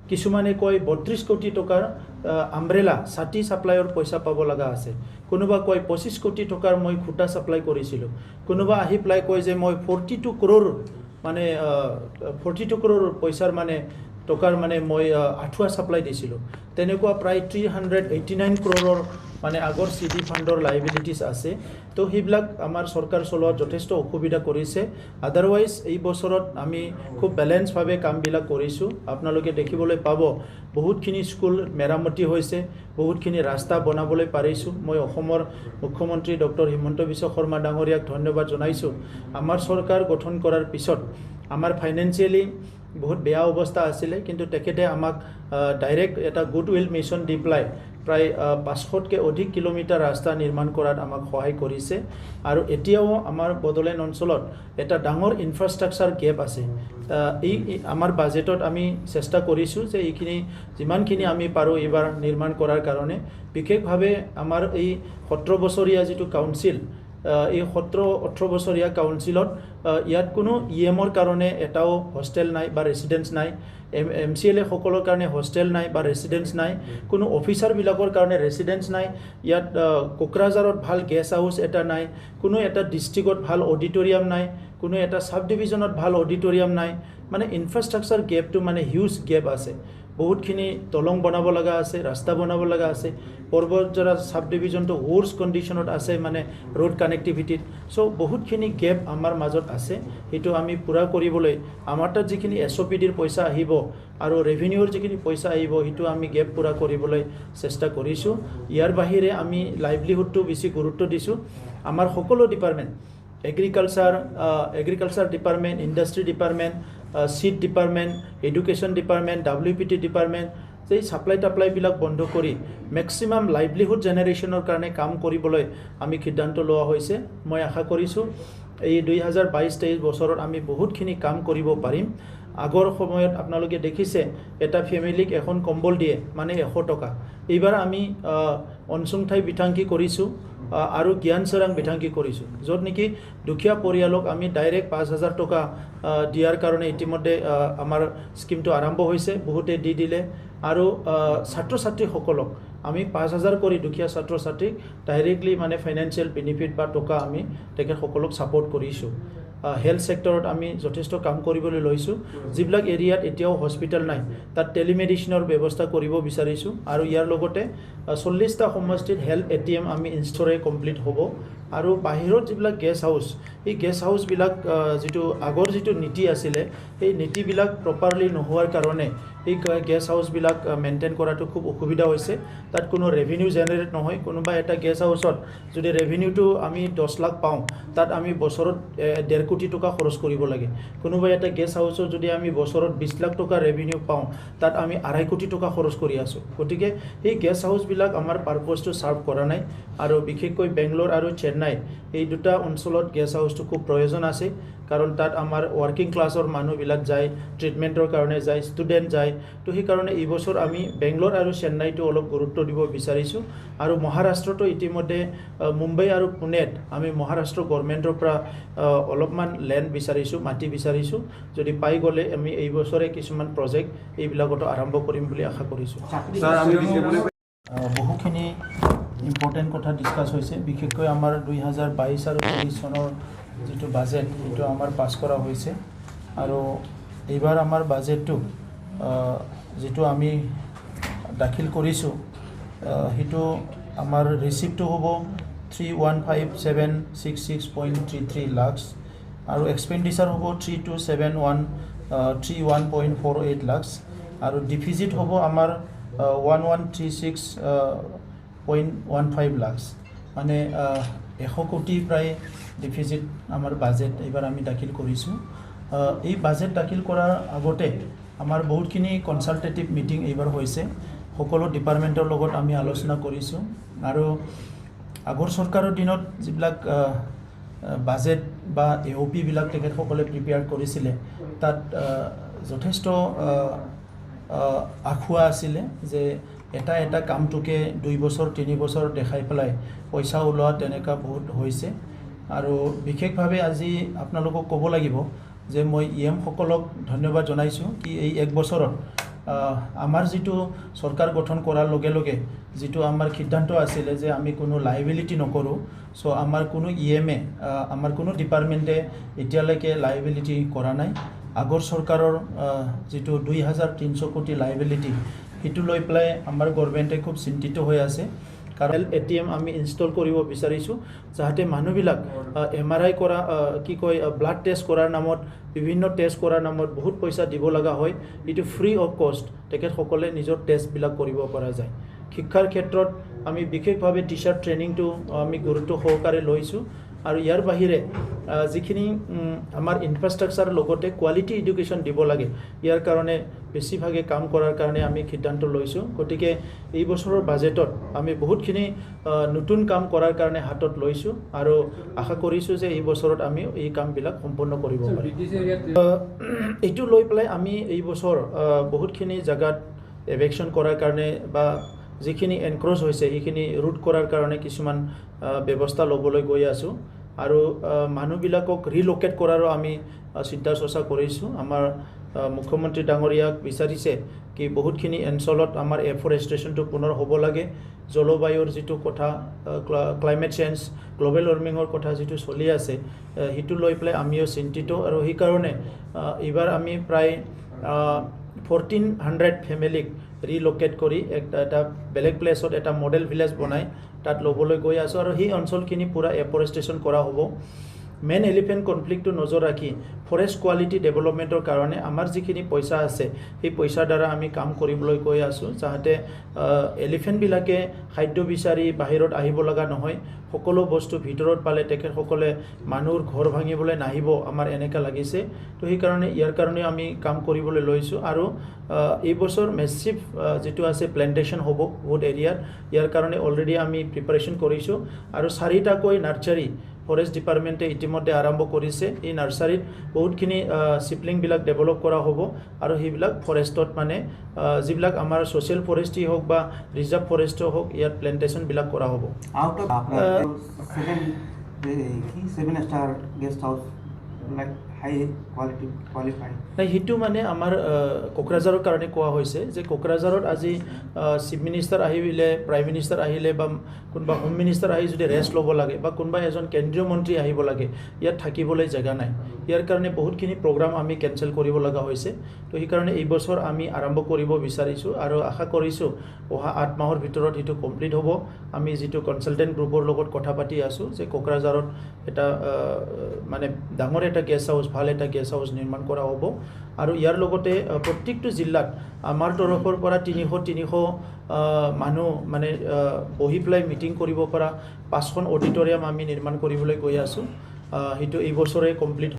কিছুমানে কয় 32 কোটি টকাৰ আমব্ৰেলা ছাতি সাপ্লাইৰ পইচা পাব লগা আছে কোনোবা কয় 25 কোটি টকাৰ মই খুঁটা সাপ্লাই কৰিছিলোঁ কোনোবা আহি প্লাই কয় যে মই 42 crore মানে 42 crore পইচাৰ মানে টকাৰ মানে মই আঠুৱা সাপ্লাই দিছিলোঁ তেনেকুৱা প্ৰায় 389 crore মানে আগৰ সিডি ফান্ডৰ লাইবিলিটিজ আছে তো সেইবিলাক আমাৰ চৰকাৰ চলোৱা যথেষ্ট অসুবিধা কৰিছে আদাৰৱাইজ এই বছৰত আমি খুব ব্যালেন্স ভাৱে কামবিলাক কৰিছো আপোনালোকে দেখিবলৈ পাব বহুতখিনি স্কুল মেৰামতি হৈছে বহুতখিনি ৰাস্তা বনাবলৈ পাৰিছো মই অসমৰ মুখ্যমন্ত্ৰী ডক্টৰ হিমন্ত বিশ্ব শৰ্মা ডাঙৰীয়াক ধন্যবাদ জনাইছো আমাৰ চৰকাৰ গঠন কৰাৰ পিছত আমাৰ ফাইনেন্সিয়ালি বহুত বেয়া অৱস্থা আছিল কিন্তু তেখেতে আমাক ডাইৰেক্ট এটা গুডউইল মিছন দি প্লাই প্ৰায় 500তকৈ অধিক কিলোমিটাৰ ৰাস্তা নিৰ্মাণ কৰাত আমাক সহায় কৰিছে আৰু এতিয়াও আমাৰ বড়োলেণ্ড অঞ্চলত এটা ডাঙৰ ইনফ্ৰাষ্ট্ৰাকচাৰ গেপ আছে এই আমাৰ বাজেটত আমি চেষ্টা কৰিছো যে এইখিনি যিমানখিনি আমি পাৰো এবাৰ নিৰ্মাণ কৰাৰ কাৰণে বিশেষভাৱে আমাৰ এই 17 বছৰীয়া যেটো কাউন্সিল এই 17-18 বছৰীয়া কাউন্সিলত ইয়াত কোনো ইএমৰ কাৰণে এটাও হোষ্টেল নাই বা ৰেসিডেন্স নাই এমসিএলএ সকলৰ কাৰণে হোষ্টেল নাই বা ৰেসিডেন্স নাই কোনো অফিচাৰ বিলাকৰ কাৰণে ৰেসিডেন্স নাই ইয়াত কোকৰাঝাৰত ভাল গেষ্ট হাউস এটা নাই কোনো এটা ডিস্ট্ৰিক্টত ভাল অডিটৰিয়াম নাই কোনো এটা সাব ডিভিজনত ভাল অডিটৰিয়াম নাই মানে ইনফ্ৰাষ্ট্ৰাকচাৰ গেপটো মানে হিউজ গেপ আছে বহুতখিনি দলং বনাব লগা আছে ৰাস্তা বনাব লগা আছে পৰ্বতজৰা সাব ডিভিজনটো ওৰ্স কন্ডিশনত আছে মানে ৰোড কানেক্টিভিটিত সো বহুতখিনি গেপ আমাৰ মাজত আছে এটো আমি পুৰা কৰিবলৈ আমাৰ তাত যিখিনি এসঅপিডিৰ পইচা আহিব আৰু ৰেভিনিউৰ যিখিনি পইচা আহিব এটো আমি গেপ পুৰা কৰিবলৈ চেষ্টা কৰিছো ইয়াৰ বাহিৰে আমি লাইভলিহুডটো বেছি গুৰুত্ব দিছো আমাৰ সকলো department agriculture department industry department seed department education department WPT department এই সাপ্লাই টাপ্লাই বিলাক বন্ধ কৰি ম্যাক্সিমাম লাইভলিহুড জেনাৰেশনৰ কাৰণে কাম কৰিবলৈ আমি সিদ্ধান্ত লোৱা হৈছে মই আশা কৰিছো এই 2022-23 বছৰত আমি বহুতখিনি কাম কৰিব পাৰিম আগৰ সময়ত আপোনালোকে দেখিছে এটা ফ্যামিলিক এখন কম্বল দিয়ে মানে 100 টকা এইবাৰ আমি অনসংঠাই বিথাংকি কৰিছো আৰু জ্ঞান সৰং বিথাংকি কৰিছো যত নেকি দুখীয়া পৰিয়ালক আমি ডাইৰেক্ট 5000 টকা দিয়াৰ কাৰণে ইতিমধ্যে আমাৰ স্কিমটো আৰম্ভ হৈছে বহুতে দি দিলে আৰু ছাত্ৰ ছাত্ৰী সকলক আমি 5000 কৰি দুখীয়া ছাত্ৰ ছাত্ৰীক ডাইৰেক্টলি মানে ফাইনান্সিয়াল বেনিফিট বা টকা আমি তেখেত সকলক সাপোৰ্ট কৰিছো হেলথ সেক্টৰত আমি যথেষ্ট কাম কৰিবলৈ লৈছো যিবিলাক এৰিয়াত এতিয়াও হস্পিটেল নাই তাত টেলিমেডিচিনৰ ব্যৱস্থা কৰিব বিচাৰিছো আৰু ইয়াৰ লগতে 40টা সমষ্টিত হেলথ এটিএম আমি ইনষ্টৰে কমপ্লিট হ'ব আৰু বাহিৰত যিবিলাক গেষ্ট হাউস এই গেষ্ট হাউস বিলাক যেটো আগৰ যেটো নীতি আছিল এই নীতি বিলাক প্ৰপাৰলি নোহোৱাৰ কাৰণে এই গেষ্ট হাউস বিলাক মেইনটেইন কৰাটো খুব অসুবিধা হৈছে তাত কোনো ৰেভিনিউ জেনাৰেট নহয় কোনোবা এটা গেষ্ট হাউসত যদি ৰেভিনিউটো আমি 10 লাখ পাওঁ তাত আমি বছৰত 1.5 কোটি টকা খৰচ কৰিব লাগে কোনোবা এটা গেষ্ট হাউসত যদি আমি বছৰত 20 লাখ টকা ৰেভিনিউ পাওঁ তাত আমি 2.5 কোটি টকা খৰচ কৰি আছো গতিকে এই গেষ্ট হাউস বিলাক আমাৰ পাৰপজটো সাৰ্ভ কৰা নাই আৰু বিশেষকৈ বেংগলোৰ আৰু চেন্নাই এই দুটা অঞ্চলত গেষ্ট হাউসটো খুব প্ৰয়োজন আছে কাৰণ তাত আমাৰ ওয়াৰ্কিং ক্লাছৰ মানুহ বিলাক যায় ট্ৰিটমেন্টৰ কাৰণে যায় ষ্টুডেন্ট যায় তো সেই কাৰণে এই বছৰ আমি বেংগলোৰ আৰু চেন্নাইটো অলপ গুৰুত্ব দিব বিচাৰিছো আৰু মহাৰাষ্ট্ৰটো ইতিমধ্যে মুম্বাই আৰু পুনেত আমি মহাৰাষ্ট্ৰ গভৰ্ণমেণ্টৰ পৰা অলপমান ল্যান্ড বিচাৰিছো মাটি বিচাৰিছো যদি পাই গলে আমি এই বছৰে কিছুমান প্ৰজেক্ট এইবিলাকটো আৰম্ভ কৰিম বুলি আশা কৰিছো স্যাৰ আমি বহুখিনি ইম্পৰ্টেন্ট কথা ডিসকাস হৈছে বিশেষকৈ আমাৰ 2022 আৰু 23 চনৰ যেটো বাজেট এটো আমাৰ পাস কৰা হৈছে আৰু এইবাৰ আমাৰ বাজেটটো যেটো আমি দাখিল কৰিছো হেতু আমাৰ ৰিসিপ্টটো হ'ব 315766.33 লাখ আৰু এক্সপেন্ডিচাৰ হ'ব 327131.48 লাখ আৰু ডিফিজিট হ'ব আমাৰ 1136.15 লাখ মানে 100 কোটি প্ৰায় ডিফিজিট আমাৰ বাজেট এইবাৰ আমি দাখিল কৰিছো এই বাজেট দাখিল কৰাৰ আগতে আমাৰ বহুতখিনি কনসালটেটিভ মিটিং এইবাৰ হৈছে সকলো ডিপাৰ্টমেন্টৰ লগত আমি আলোচনা কৰিছো আৰু আগৰ চৰকাৰৰ দিনত যিবিলাক বাজেট বা এওপি বিলাক তেখেত সকলে প্ৰিপেয়াৰ কৰিছিলে তাত যথেষ্ট আখুৱা আছিল যে এটা কামটোকে 2 বছৰ 3 বছৰ দেখাই পেলাই পইচা ওলোৱা তেনেকা বহুত হৈছে আৰু বিশেষভাৱে আজি আপোনালোকক ক'ব লাগিব যে মই ইএম সকলক ধন্যবাদ জনাইছো কি এই এক বছৰত আমাৰ যিটো চৰকাৰ গঠন কৰাৰ লগে লগে যিটো আমাৰ সিদ্ধান্ত আছিলে যে আমি কোনো লাইবিলিটি নকৰোঁ সো আমাৰ কোনো ইএমএ আমাৰ কোনো ডিপাৰ্টমেণ্টে এতিয়ালৈকে লাইবিলিটি কৰা নাই আগৰ চৰকাৰৰ যিটো 2300 কোটি লাইবিলিটি সেইটো লৈ পেলাই আমাৰ গভৰ্ণমেণ্টে খুব চিন্তিত হৈ আছে কাৰণ এটিএম আমি ইনষ্টল কৰিব বিচাৰিছোঁ যাতে মানুহবিলাক MRI কৰা কি কয় ব্লাড টেষ্ট কৰাৰ নামত বিভিন্ন টেষ্ট কৰাৰ নামত বহুত পইচা দিব লগা হয় এইটো ফ্ৰী অফ কষ্ট তেখেতসকলে নিজৰ টেষ্টবিলাক কৰিব পৰা যায় শিক্ষাৰ ক্ষেত্ৰত আমি বিশেষভাৱে টিচাৰ ট্ৰেইনিংটো আমি গুৰুত্ব সহকাৰে লৈছোঁ আৰু ইয়াৰ বাহিৰে যিখিনি আমাৰ ইনফ্ৰাষ্ট্ৰাকচাৰ লগতে কোৱালিটি এডুকেশ্যন দিব লাগে ইয়াৰ কাৰণে বেছিভাগে কাম কৰাৰ কাৰণে আমি সিদ্ধান্ত লৈছোঁ গতিকে এই বছৰৰ বাজেটত আমি বহুতখিনি নতুন কাম কৰাৰ কাৰণে হাতত লৈছোঁ আৰু আশা কৰিছোঁ যে এই বছৰত আমি এই কামবিলাক সম্পূৰ্ণ কৰিব পাৰিম এইটো লৈ পেলাই আমি এই বছৰ বহুতখিনি জাগাত এভেকশ্যন কৰাৰ কাৰণে বা যিখিনি এনক্ৰ'চ হৈছে সেইখিনি ৰুট কৰাৰ কাৰণে কিছুমান ব্যৱস্থা ল'বলৈ গৈ আছোঁ আৰু মানুহবিলাকক ৰিলোকেট কৰাৰো আমি চিন্তা চৰ্চা কৰিছোঁ আমাৰ মুখ্যমন্ত্ৰী ডাঙৰীয়াক বিচাৰিছে কি বহুতখিনি অঞ্চলত আমাৰ এফৰেষ্টেশ্যনটো পুনৰ হ'ব লাগে জলবায়ুৰ যিটো কথা ক্লাইমেট চেঞ্জ গ্ল'বেল ৱাৰ্মিঙৰ কথা যিটো চলি আছে সেইটো লৈ পেলাই আমিও চিন্তিত আৰু সেইকাৰণে এইবাৰ আমি প্ৰায় 1400 ফেমিলিক ৰিলোকেট কৰি এটা বেলেগ প্লেছত এটা মডেল ভিলেজ বনাই তাত ল'বলৈ গৈ আছোঁ আৰু সেই অঞ্চলখিনি পূৰা এফৰেষ্টেশ্যন কৰা হ'ব মেইন এলিফেণ্ট কনফ্লিক্টটো নজৰ ৰাখি ফৰেষ্ট কোৱালিটি ডেভেলপমেণ্টৰ কাৰণে আমাৰ যিখিনি পইচা আছে সেই পইচাৰ দ্বাৰা আমি কাম কৰিবলৈ গৈ আছোঁ যাতে এলিফেণ্টবিলাকে খাদ্য বিচাৰি বাহিৰত আহিব লগা নহয় সকলো বস্তু ভিতৰত পালে তেখেতসকলে মানুহৰ ঘৰ ভাঙিবলৈ নাহিব আমাৰ এনেকুৱা লাগিছে তো সেইকাৰণে ইয়াৰ কাৰণে আমি কাম কৰিবলৈ লৈছোঁ আৰু এই বছৰ মেচিভ যিটো আছে প্লেণ্টেশ্যন হ'ব বহুত এৰিয়াত ইয়াৰ কাৰণে অলৰেডি আমি প্ৰিপাৰেশ্যন কৰিছোঁ আৰু 4টাকৈ নাৰ্চাৰী ফৰেষ্ট ডিপাৰ্টমেণ্টে ইতিমধ্যে আৰম্ভ কৰিছে এই নাৰ্চাৰীত বহুতখিনি চিপলিংবিলাক ডেভেলপ কৰা হ'ব আৰু সেইবিলাক ফৰেষ্টত মানে যিবিলাক আমাৰ ছ'চিয়েল ফৰেষ্টেই হওক বা ৰিজাৰ্ভ ফৰেষ্টো হওক ইয়াত প্লেণ্টেশ্যনবিলাক কৰা হ'ব out of 7 star guest house like high quality qualified সেইটো মানে আমাৰ কোকৰাঝাৰৰ কাৰণে কোৱা হৈছে যে কোকৰাঝাৰত আজি চিফ মিনিষ্টাৰ আহিলে প্ৰাইম মিনিষ্টাৰ আহিলে বা কোনোবা হোম মিনিষ্টাৰ আহি যদি ৰেষ্ট ল'ব লাগে বা কোনোবা এজন কেন্দ্ৰীয় মন্ত্ৰী আহিব লাগে ইয়াত থাকিবলৈ জেগা নাই ইয়াৰ কাৰণে বহুতখিনি প্ৰগ্ৰাম আমি কেঞ্চেল কৰিব লগা হৈছে তো সেইকাৰণে এই বছৰ আমি আৰম্ভ কৰিব বিচাৰিছোঁ আৰু আশা কৰিছোঁ অহা 8 মাহৰ ভিতৰত সেইটো কমপ্লিট হ'ব আমি যিটো কনচালটেণ্ট গ্ৰুপৰ লগত কথা পাতি আছোঁ যে কোকৰাঝাৰত এটা মানে ডাঙৰ এটা গেষ্ট হাউচ ভাল এটা গেষ্ট হাউচ নিৰ্মাণ কৰা হ'ব আৰু ইয়াৰ লগতে প্ৰত্যেকটো জিলাত আমাৰ তৰফৰ পৰা 300 মানুহ মানে বহি পেলাই মিটিং কৰিব পৰা 5খন অডিটৰিয়াম আমি নিৰ্মাণ কৰিবলৈ গৈ আছোঁ সেইটো এই বছৰে কমপ্লিট